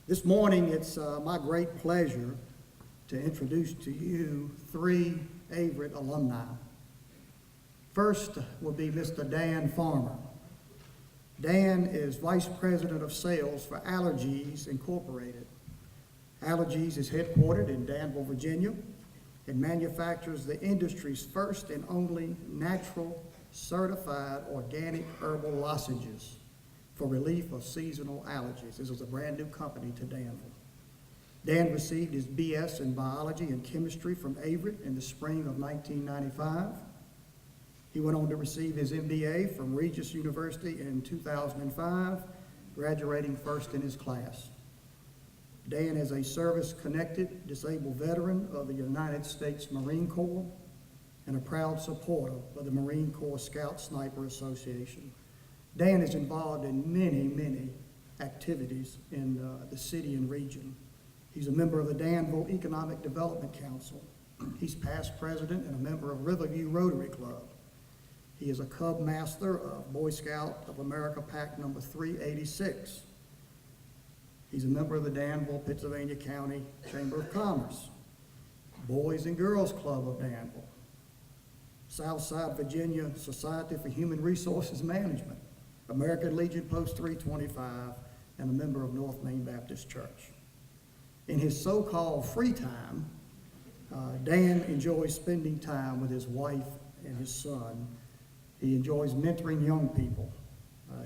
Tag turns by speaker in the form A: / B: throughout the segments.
A: This morning, it's my great pleasure to introduce to you three Averett alumni. First will be Mr. Dan Farmer. Dan is Vice President of Sales for Allergies Incorporated. Allergies is headquartered in Danville, Virginia, and manufactures the industry's first and only natural, certified organic herbal lozenges for relief of seasonal allergies. This is a brand new company to Danville. Dan received his BS in biology and chemistry from Averett in the spring of 1995. He went on to receive his MBA from Regis University in 2005, graduating first in his class. Dan is a service-connected disabled veteran of the United States Marine Corps and a proud supporter of the Marine Corps Scout Sniper Association. Dan is involved in many activities in the city and region. He's a member of the Danville Economic Development Council. He's past president and a member of Riverview Rotary Club. He is a Cub Master of Boy Scout of America Pack number 386. He's a member of the Danville, Pittsylvania County Chamber of Commerce, Boys and Girls Club of Danville, Southside Virginia Society for Human Resources Management, American Legion Post 325, and a member of North Main Baptist Church. In his so-called free time, Dan enjoys spending time with his wife and his son. He enjoys mentoring young people.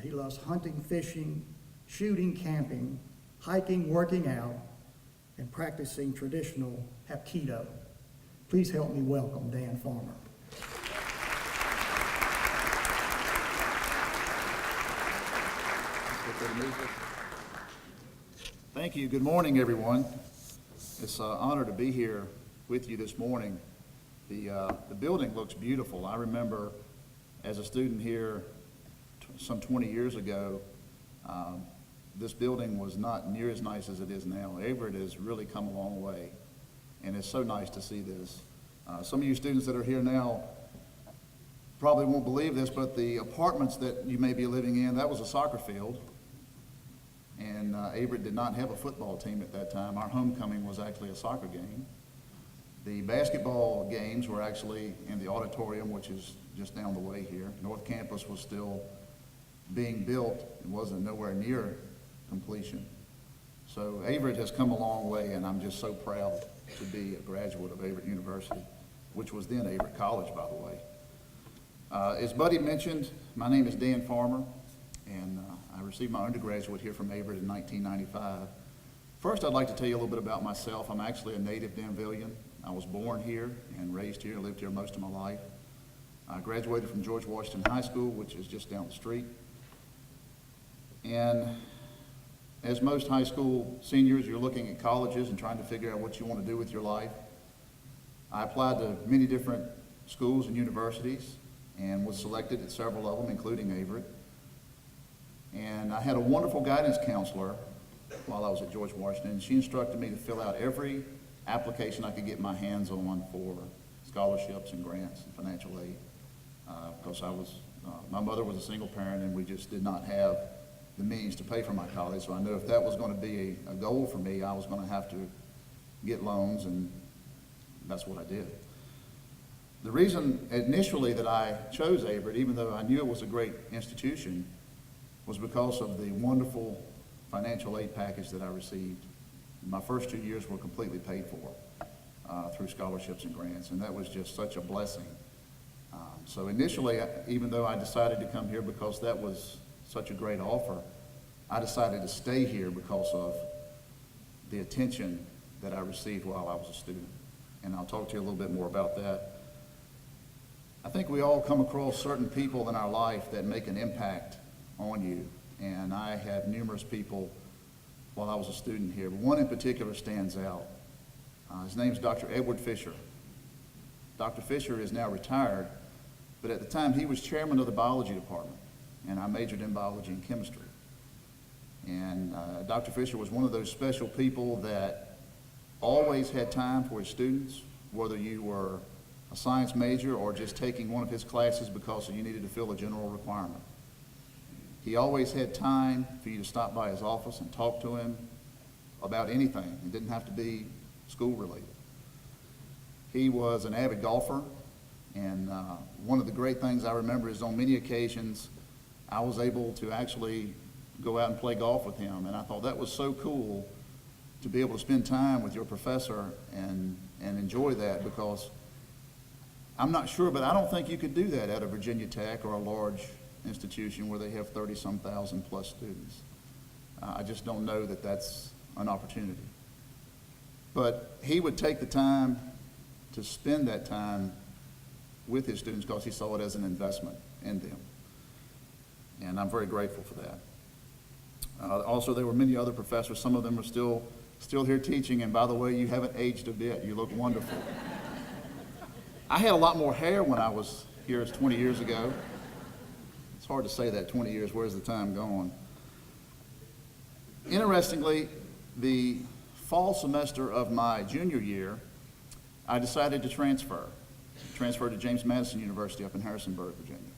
A: He loves hunting, fishing, shooting, camping, hiking, working out, and practicing traditional Hapkido. Please help me welcome Dan Farmer.
B: Thank you. Good morning, everyone. It's an honor to be here with you this morning. The building looks beautiful. I remember as a student here some 20 years ago, this building was not near as nice as it is now. Averett has really come a long way, and it's so nice to see this. Some of you students that are here now probably won't believe this, but the apartments that you may be living in, that was a soccer field. And Averett did not have a football team at that time. Our homecoming was actually a soccer game. The basketball games were actually in the auditorium, which is just down the way here. North Campus was still being built. It wasn't nowhere near completion. So Averett has come a long way, and I'm just so proud to be a graduate of Averett University, which was then Averett College, by the way. As Buddy mentioned, my name is Dan Farmer, and I received my undergraduate here from Averett in 1995. First, I'd like to tell you a little bit about myself. I'm actually a native Danvillian. I was born here and raised here, lived here most of my life. I graduated from George Washington High School, which is just down the street. And as most high school seniors, you're looking at colleges and trying to figure out what you want to do with your life. I applied to many different schools and universities and was selected at several of them, including Averett. And I had a wonderful guidance counselor while I was at George Washington, and she instructed me to fill out every application I could get my hands on for scholarships and grants and financial aid. Because my mother was a single parent, and we just did not have the means to pay for my college. So I knew if that was going to be a goal for me, I was going to have to get loans, and that's what I did. The reason initially that I chose Averett, even though I knew it was a great institution, was because of the wonderful financial aid package that I received. My first 2 years were completely paid for through scholarships and grants, and that was just such a blessing. So initially, even though I decided to come here because that was such a great offer, I decided to stay here because of the attention that I received while I was a student. And I'll talk to you a little bit more about that. I think we all come across certain people in our life that make an impact on you. And I had numerous people while I was a student here, but one in particular stands out. His name's Dr. Edward Fisher. Dr. Fisher is now retired, but at the time he was chairman of the biology department, and I majored in biology and chemistry. And Dr. Fisher was one of those special people that always had time for his students, whether you were a science major or just taking one of his classes because you needed to fill a general requirement. He always had time for you to stop by his office and talk to him, about anything. It didn't have to be school related. He was an avid golfer, and one of the great things I remember is on many occasions I was able to actually go out and play golf with him, and I thought that was so cool to be able to spend time with your professor and enjoy that, because I'm not sure, but I don't think you could do that at a Virginia Tech or a large institution where they have 30-some thousand plus students. I just don't know that that's an opportunity. But he would take the time to spend that time with his students because he saw it as an investment in them. And I'm very grateful for that. Also, there were many other professors. Some of them are still here teaching, and by the way, you haven't aged a bit. You look wonderful. I had a lot more hair when I was here 20 years ago. It's hard to say that, 20 years, where's the time gone? Interestingly, the fall semester of my junior year, I decided to transfer to James Madison University up in Harrisonburg, Virginia.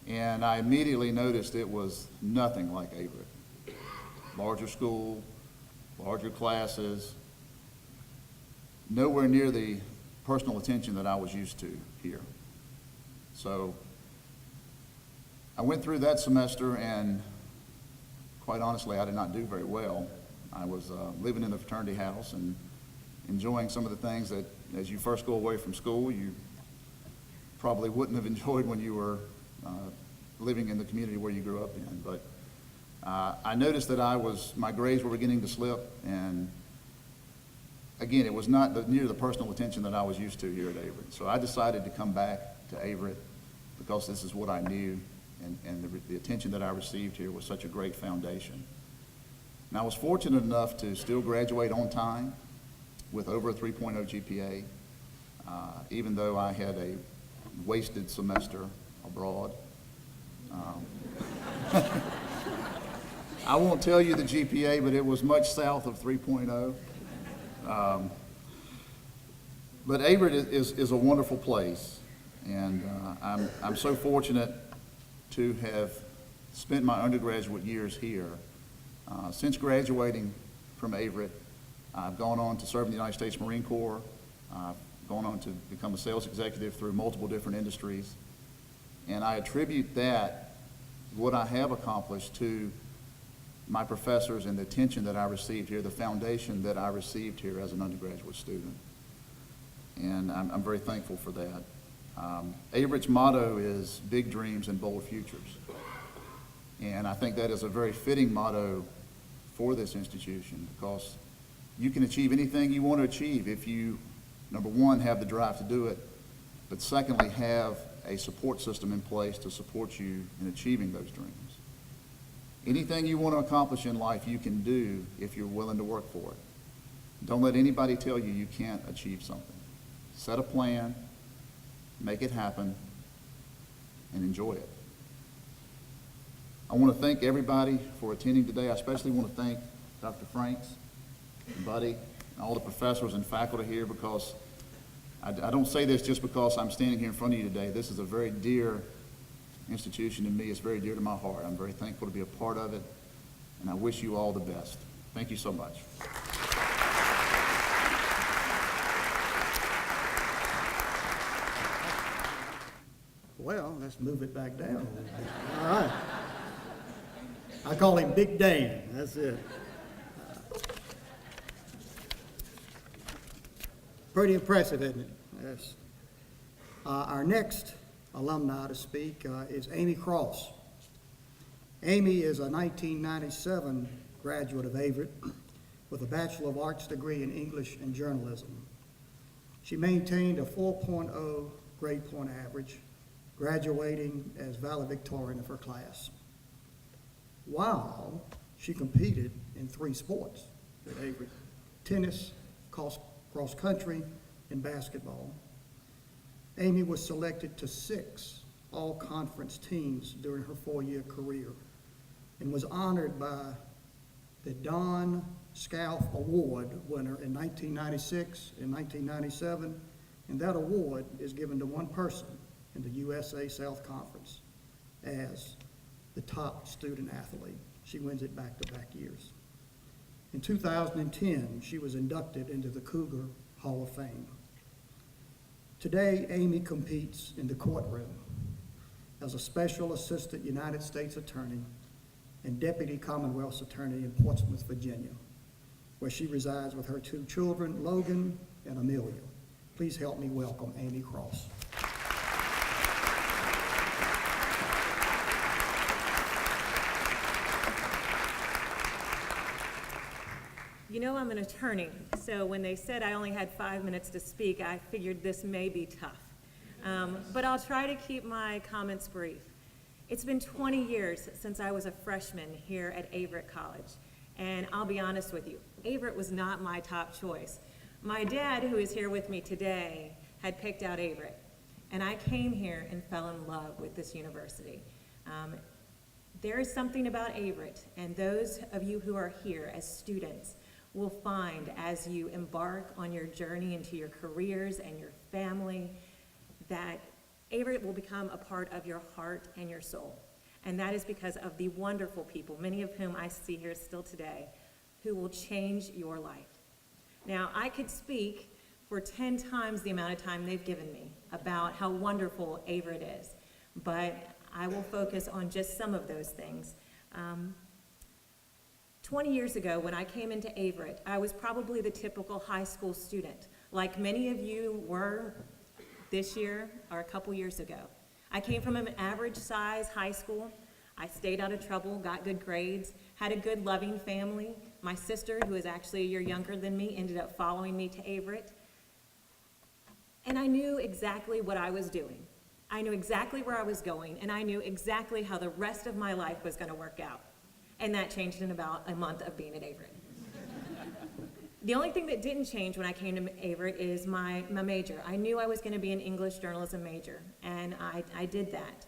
B: And I immediately noticed it was nothing like Averett. Larger school, larger classes, nowhere near the personal attention that I was used to here. So I went through that semester, and quite honestly, I did not do very well. I was living in the fraternity house and enjoying some of the things that, as you first go away from school, you probably wouldn't have enjoyed when you were living in the community where you grew up in. But I noticed that my grades were beginning to slip, and again, it was not near the personal attention that I was used to here at Averett. So I decided to come back to Averett because this is what I knew, and the attention that I received here was such a great foundation. And I was fortunate enough to still graduate on time with over a 3.0 GPA, even though I had a wasted semester abroad. I won't tell you the GPA, but it was much south of 3.0. But Averett is a wonderful place, and I'm so fortunate to have spent my undergraduate years here. Since graduating from Averett, I've gone on to serve in the United States Marine Corps. I've gone on to become a sales executive through multiple different industries. And I attribute that, what I have accomplished, to my professors and the attention that I received here, the foundation that I received here as an undergraduate student. And I'm very thankful for that. Averett's motto is big dreams and bold futures. And I think that is a very fitting motto for this institution, because you can achieve anything you want to achieve if you, number one, have the drive to do it, but secondly, have a support system in place to support you in achieving those dreams. Anything you want to accomplish in life, you can do if you're willing to work for it. Don't let anybody tell you you can't achieve something. Set a plan, make it happen, and enjoy it. I want to thank everybody for attending today. I especially want to thank Dr. Franks and Buddy and all the professors and faculty here, because I don't say this just because I'm standing here in front of you today. This is a very dear institution to me. It's very dear to my heart. I'm very thankful to be a part of it, and I wish you all the best. Thank you so much.
A: Well, let's move it back down a little bit. All right. I call him Big Dan. That's it. Pretty impressive, isn't it? Yes. Our next alumni to speak is Amy Cross. Amy is a 1997 graduate of Averett with a Bachelor of Arts degree in English and journalism. She maintained a 4.0 grade point average, graduating as valedictorian of her class, while she competed in 3 sports at Averett: tennis, cross country, and basketball. Amy was selected to 6 all-conference teams during her 4-year career and was honored by the Don Scalf Award winner in 1996 and 1997, and that award is given to one person in the USA South Conference as the top student athlete. She wins it back-to-back years. In In 2010, she was inducted into the Cougar Hall of Fame. Today, Amy competes in the courtroom as a Special Assistant United States Attorney and Deputy Commonwealth's Attorney in Portsmouth, Virginia, where she resides with her 2 children, Logan and Amelia. Please help me welcome Amy Cross.
C: You know I'm an attorney, so when they said I only had 5 minutes to speak, I figured this may be tough. But I'll try to keep my comments brief. It's been 20 years since I was a freshman here at Averett College, and I'll be honest with you, Averett was not my top choice. My dad, who is here with me today, had picked out Averett, and I came here and fell in love with this university. There is something about Averett, and those of you who are here as students will find as you embark on your journey into your careers and your family that Averett will become a part of your heart and your soul. And that is because of the wonderful people, many of whom I see here still today, who will change your life. Now, I could speak for 10 times the amount of time they've given me about how wonderful Averett is, but I will focus on just some of those things. 20 years ago, when I came into Averett, I was probably the typical high school student, like many of you were this year or a couple years ago. I came from an average size high school. I stayed out of trouble, got good grades, had a good loving family. My sister, who is actually a year younger than me, ended up following me to Averett. And I knew exactly what I was doing. I knew exactly where I was going, and I knew exactly how the rest of my life was going to work out. And that changed in about a month of being at Averett. The only thing that didn't change when I came to Averett is my major. I knew I was going to be an English journalism major, and I did that.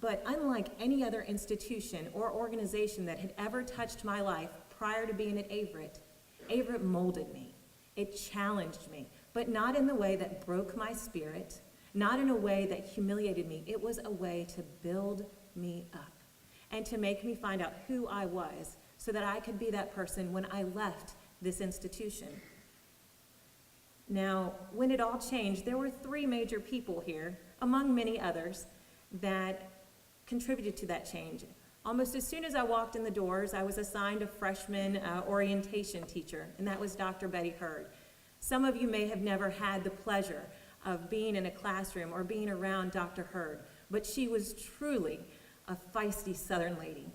C: But unlike any other institution or organization that had ever touched my life prior to being at Averett, Averett molded me. It challenged me, but not in the way that broke my spirit, not in a way that humiliated me. It was a way to build me up and to make me find out who I was so that I could be that person when I left this institution. Now, when it all changed, there were 3 major people here, among many others, that contributed to that change. Almost as soon as I walked in the doors, I was assigned a freshman orientation teacher, and that was Dr. Betty Hurd. Some of you may have never had the pleasure of being in a classroom or being around Dr. Hurd, but she was truly a feisty Southern lady.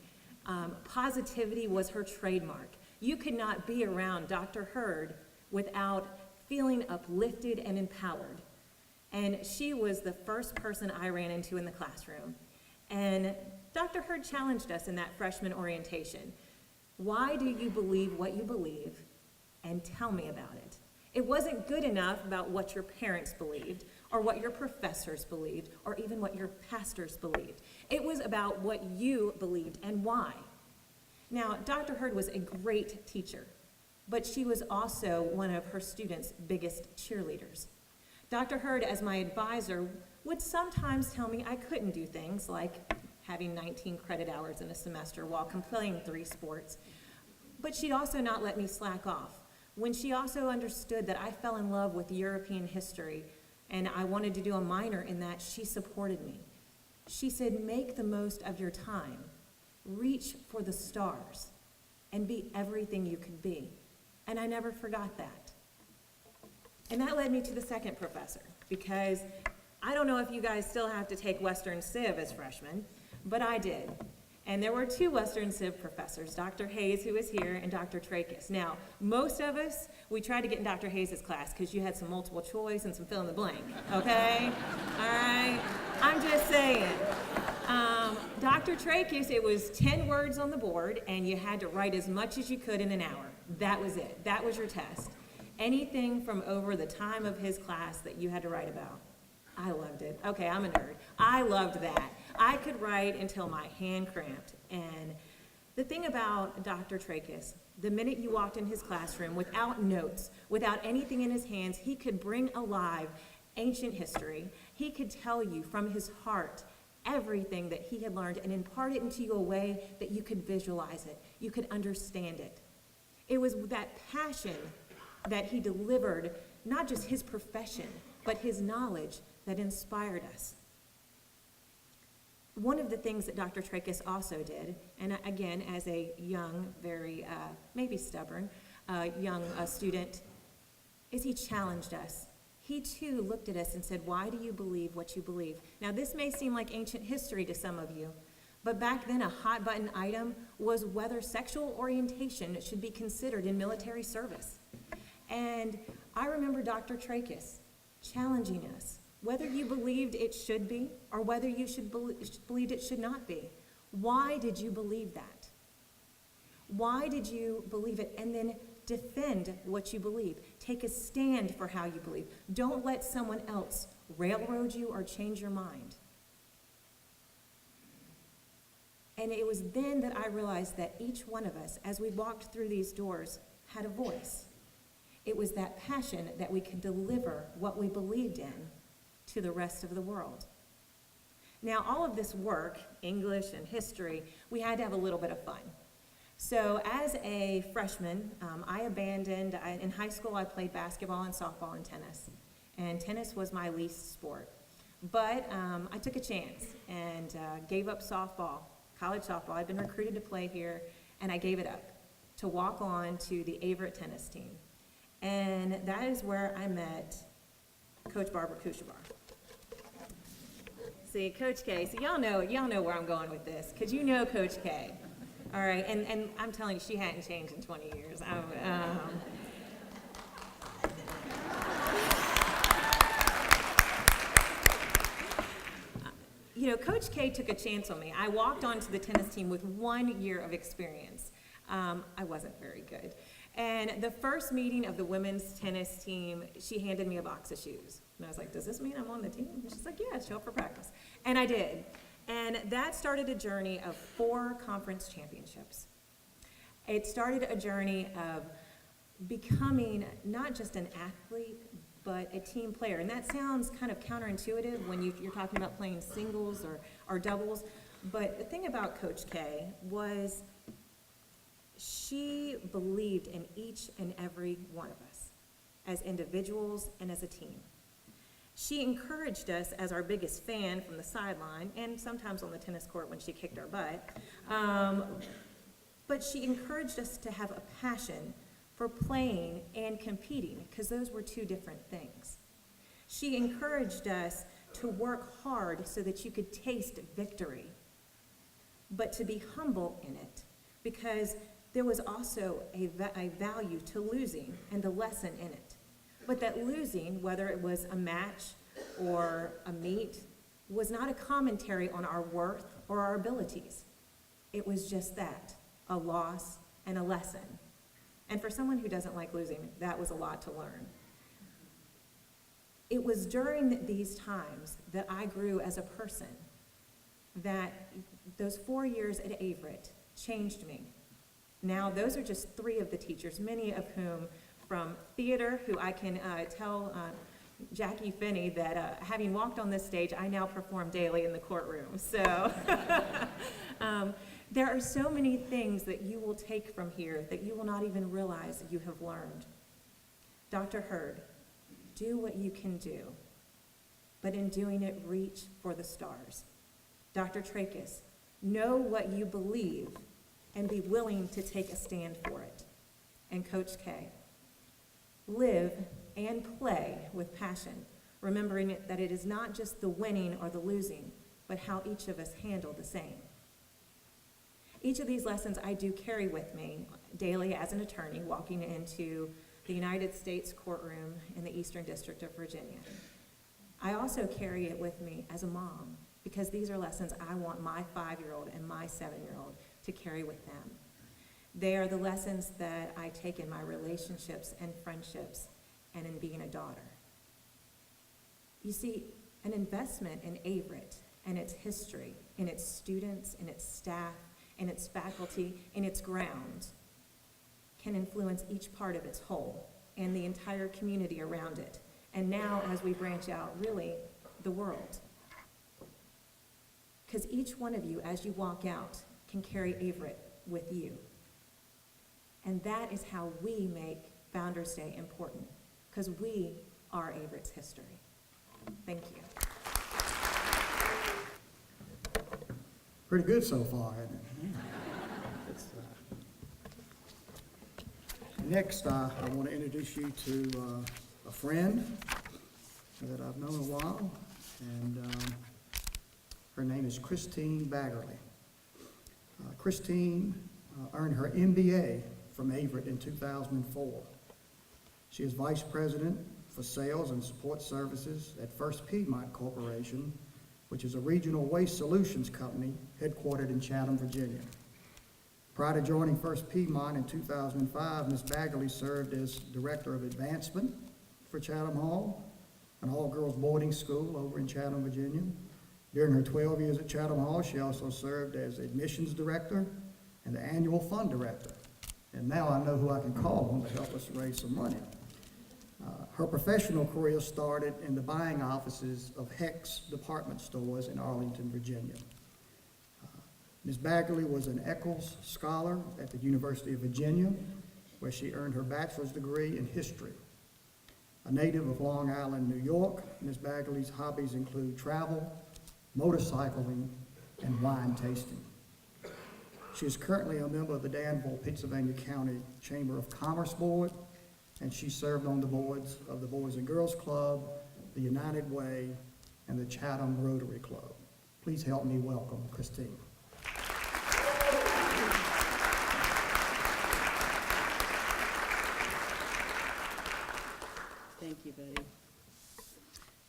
C: Positivity was her trademark. You could not be around Dr. Hurd without feeling uplifted and empowered. And she was the first person I ran into in the classroom. And Dr. Hurd challenged us in that freshman orientation. Why do you believe what you believe? And tell me about it. It wasn't good enough about what your parents believed, or what your professors believed, or even what your pastors believed. It was about what you believed and why. Now, Dr. Hurd was a great teacher, but she was also one of her students' biggest cheerleaders. Dr. Hurd, as my advisor, would sometimes tell me I couldn't do things like having 19 credit hours in a semester while playing 3 sports, but she'd also not let me slack off. When she also understood that I fell in love with European history and I wanted to do a minor in that, she supported me. She said, make the most of your time, reach for the stars, and be everything you could be. And I never forgot that. And that led me to the second professor, because I don't know if you guys still have to take Western Civ as freshmen, but I did. And there were 2 Western Civ professors, Dr. Hayes, who is here, and Dr. Trachis. Now, most of us, we tried to get in Dr. Hayes' class because you had some multiple choice and some fill in the blank, okay? All right? I'm just saying. Dr. Trachis, it was 10 words on the board, and you had to write as much as you could in an hour. That was it. That was your test. Anything from over the time of his class that you had to write about. I loved it. Okay, I'm a nerd. I loved that. I could write until my hand cramped. And the thing about Dr. Trachis, the minute you walked in his classroom without notes, without anything in his hands, he could bring alive ancient history. He could tell you from his heart everything that he had learned and impart it into you a way that you could visualize it, you could understand it. It was that passion that he delivered, not just his profession, but his knowledge that inspired us. One of the things that Dr. Trachis also did, and again, as a young, very, maybe stubborn, young student, is he challenged us. He too looked at us and said, why do you believe what you believe? Now, this may seem like ancient history to some of you, but back then a hot button item was whether sexual orientation should be considered in military service. And I remember Dr. Trachis challenging us, whether you believed it should be or whether you believed it should not be. Why did you believe that? Why did you believe it? And then defend what you believe. Take a stand for how you believe. Don't let someone else railroad you or change your mind. And it was then that I realized that each one of us, as we walked through these doors, had a voice. It was that passion that we could deliver what we believed in to the rest of the world. Now, all of this work, English and history, we had to have a little bit of fun. So as a freshman, in high school I played basketball and softball and tennis. And tennis was my least sport. But I took a chance and gave up softball, college softball. I'd been recruited to play here, and I gave it up to walk on to the Averett tennis team. And that is where I met Coach Barbara Kushabar. See, Coach K, so y'all know where I'm going with this, because you know Coach K. All right, and I'm telling you, she hadn't changed in 20 years. You know, Coach K took a chance on me. I walked onto the tennis team with 1 year of experience. I wasn't very good. And the first meeting of the women's tennis team, she handed me a box of shoes. And I was like, does this mean I'm on the team? And she's like, yeah, show up for practice. And I did. And that started a journey of 4 conference championships. It started a journey of becoming not just an athlete, but a team player. And that sounds kind of counterintuitive when you're talking about playing singles or doubles. But the thing about Coach K was she believed in each and every one of us as individuals and as a team. She encouraged us as our biggest fan from the sideline and sometimes on the tennis court when she kicked our butt. But she encouraged us to have a passion for playing and competing, because those were 2 different things. She encouraged us to work hard so that you could taste victory, but to be humble in it, because there was also a value to losing and a lesson in it. But that losing, whether it was a match or a meet, was not a commentary on our worth or our abilities. It was just that, a loss and a lesson. And for someone who doesn't like losing, that was a lot to learn. It was during these times that I grew as a person, that those 4 years at Averett changed me. Now, those are just 3 of the teachers, many of whom from theater, who I can tell Jackie Finney that having walked on this stage, I now perform daily in the courtroom. So there are so many things that you will take from here that you will not even realize that you have learned. Dr. Hurd, do what you can do, but in doing it, reach for the stars. Dr. Trachis, know what you believe and be willing to take a stand for it. And Coach K, live and play with passion, remembering that it is not just the winning or the losing, but how each of us handle the same. Each of these lessons I do carry with me daily as an attorney walking into the United States courtroom in the Eastern District of Virginia. I also carry it with me as a mom, because these are lessons I want my 5-year-old and my 7-year-old to carry with them. They are the lessons that I take in my relationships and friendships and in being a daughter. You see, an investment in Averett and its history, in its students, in its staff, in its faculty, in its grounds, can influence each part of its whole and the entire community around it. And now, as we branch out, really, the world. Because each one of you, as you walk out, can carry Averett with you. And that is how we make Founders Day important, because we are Averett's history. Thank you.
A: Pretty good so far, isn't it? It's, next, I want to introduce you to a friend that I've known a while, and her name is Christine Baggerly. Christine earned her MBA from Averett in 2004. She is Vice President for Sales and Support Services at First Piedmont Corporation, which is a regional waste solutions company headquartered in Chatham, Virginia. Prior to joining First Piedmont in 2005, Ms. Baggerly served as Director of Advancement for Chatham Hall, an all-girls boarding school over in Chatham, Virginia. During her 12 years at Chatham Hall, she also served as Admissions Director and the Annual Fund Director. And now I know who I can call on to help us raise some money. Her professional career started in the buying offices of Hecht's department stores in Arlington, Virginia. Ms. Baggerly was an Eccles Scholar at the University of Virginia, where she earned her bachelor's degree in history. A native of Long Island, New York, Ms. Baggerly's hobbies include travel, motorcycling, and wine tasting. She is currently a member of the Danville, Pennsylvania County Chamber of Commerce Board, and she served on the boards of the Boys and Girls Club, the United Way, and the Chatham Rotary Club. Please help me welcome Christine.
D: Thank you, buddy.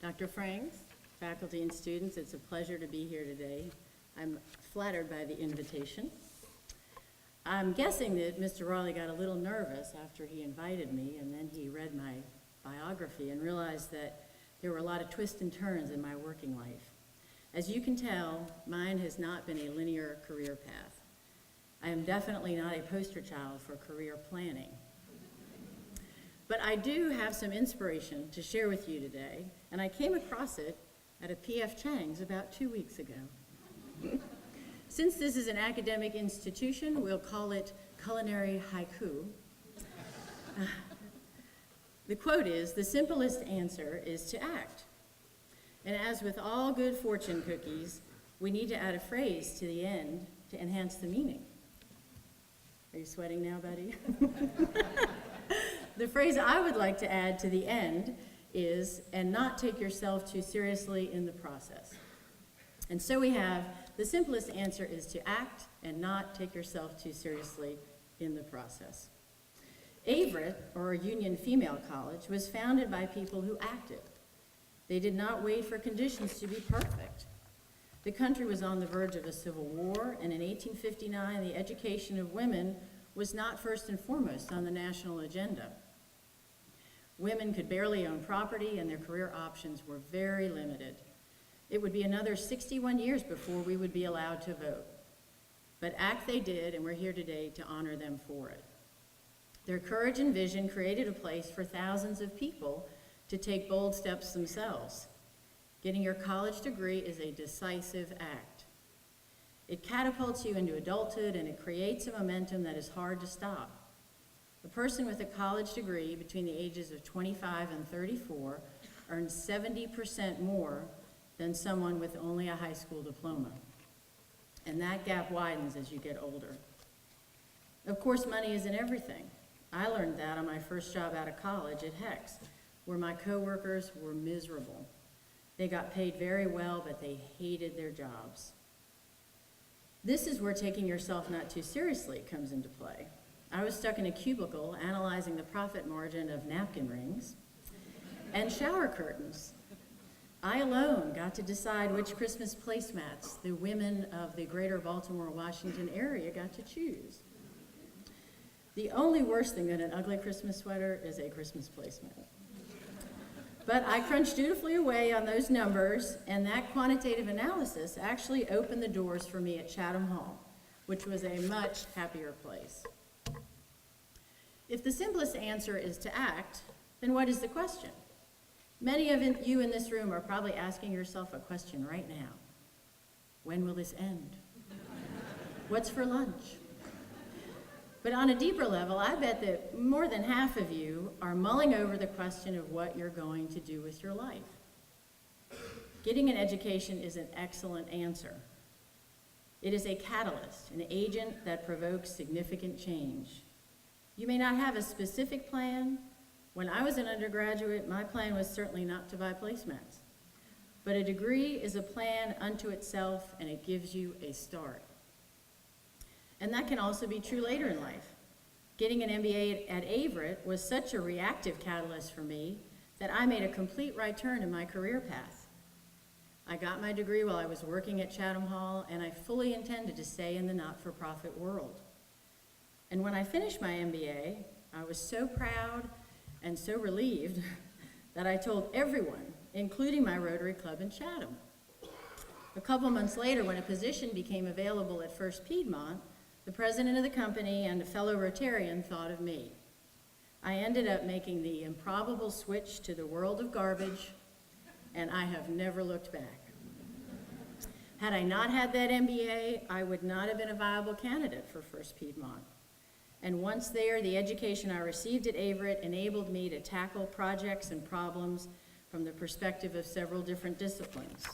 D: Dr. Franks, faculty and students, it's a pleasure to be here today. I'm flattered by the invitation. I'm guessing that Mr. Raleigh got a little nervous after he invited me, and then he read my biography and realized that there were a lot of twists and turns in my working life. As you can tell, mine has not been a linear career path. I am definitely not a poster child for career planning. But I do have some inspiration to share with you today, and I came across it at a P.F. Chang's about 2 weeks ago. Since this is an academic institution, we'll call it culinary haiku. The quote is, "The simplest answer is to act." And as with all good fortune cookies, we need to add a phrase to the end to enhance the meaning. Are you sweating now, buddy? The phrase I would like to add to the end is, "and not take yourself too seriously in the process." And so we have, the simplest answer is to act and not take yourself too seriously in the process. Averett, or a Union female college, was founded by people who acted. They did not wait for conditions to be perfect. The country was on the verge of a civil war, and in 1859, the education of women was not first and foremost on the national agenda. Women could barely own property, and their career options were very limited. It would be another 61 years before we would be allowed to vote. But act they did, and we're here today to honor them for it. Their courage and vision created a place for thousands of people to take bold steps themselves. Getting your college degree is a decisive act. It catapults you into adulthood, and it creates a momentum that is hard to stop. A person with a college degree between the ages of 25 and 34 earns 70% more than someone with only a high school diploma. And that gap widens as you get older. Of course, money isn't everything. I learned that on my first job out of college at Hecht's, where my coworkers were miserable. They got paid very well, but they hated their jobs. This is where taking yourself not too seriously comes into play. I was stuck in a cubicle analyzing the profit margin of napkin rings and shower curtains. I alone got to decide which Christmas placemats the women of the greater Baltimore, Washington area got to choose. The only worse thing than an ugly Christmas sweater is a Christmas placemat. But I crunched dutifully away on those numbers, and that quantitative analysis actually opened the doors for me at Chatham Hall, which was a much happier place. If the simplest answer is to act, then what is the question? Many of you in this room are probably asking yourself a question right now. When will this end? What's for lunch? But on a deeper level, I bet that more than half of you are mulling over the question of what you're going to do with your life. Getting an education is an excellent answer. It is a catalyst, an agent that provokes significant change. You may not have a specific plan. When I was an undergraduate, my plan was certainly not to buy placemats. But a degree is a plan unto itself, and it gives you a start. And that can also be true later in life. Getting an MBA at Averett was such a reactive catalyst for me that I made a complete right turn in my career path. I got my degree while I was working at Chatham Hall, and I fully intended to stay in the not-for-profit world. And when I finished my MBA, I was so proud and so relieved that I told everyone, including my Rotary Club in Chatham. A couple months later, when a position became available at First Piedmont, the president of the company and a fellow Rotarian thought of me. I ended up making the improbable switch to the world of garbage, and I have never looked back. Had I not had that MBA, I would not have been a viable candidate for First Piedmont. And once there, the education I received at Averett enabled me to tackle projects and problems from the perspective of several different disciplines,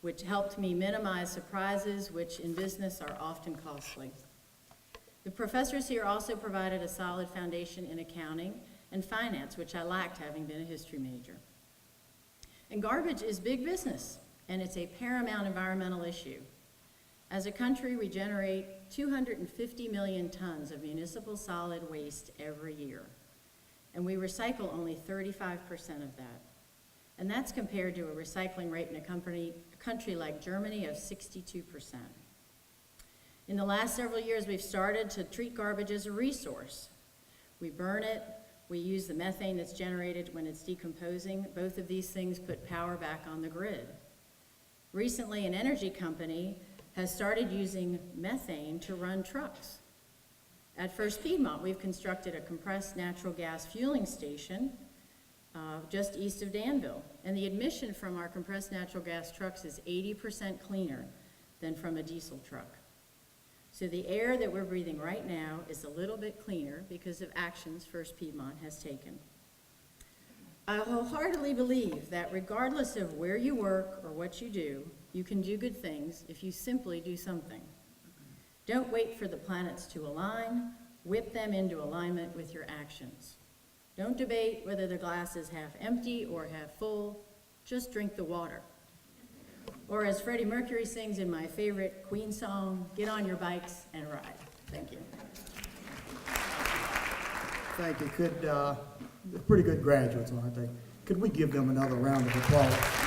D: which helped me minimize surprises, which in business are often costly. The professors here also provided a solid foundation in accounting and finance, which I lacked having been a history major. And garbage is big business, and it's a paramount environmental issue. As a country, we generate 250 million tons of municipal solid waste every year, and we recycle only 35% of that. And that's compared to a recycling rate in a country like Germany of 62%. In the last several years, we've started to treat garbage as a resource. We burn it, we use the methane that's generated when it's decomposing. Both of these things put power back on the grid. Recently, an energy company has started using methane to run trucks. At First Piedmont, we've constructed a compressed natural gas fueling station just east of Danville, and the emission from our compressed natural gas trucks is 80% cleaner than from a diesel truck. So the air that we're breathing right now is a little bit cleaner because of actions First Piedmont has taken. I wholeheartedly believe that regardless of where you work or what you do, you can do good things if you simply do something. Don't wait for the planets to align, whip them into alignment with your actions. Don't debate whether the glass is half empty or half full, just drink the water. Or as Freddie Mercury sings in my favorite Queen song, get on your bikes and ride. Thank you.
A: Thank you. They're pretty good graduates, aren't they? Could we give them another round of applause?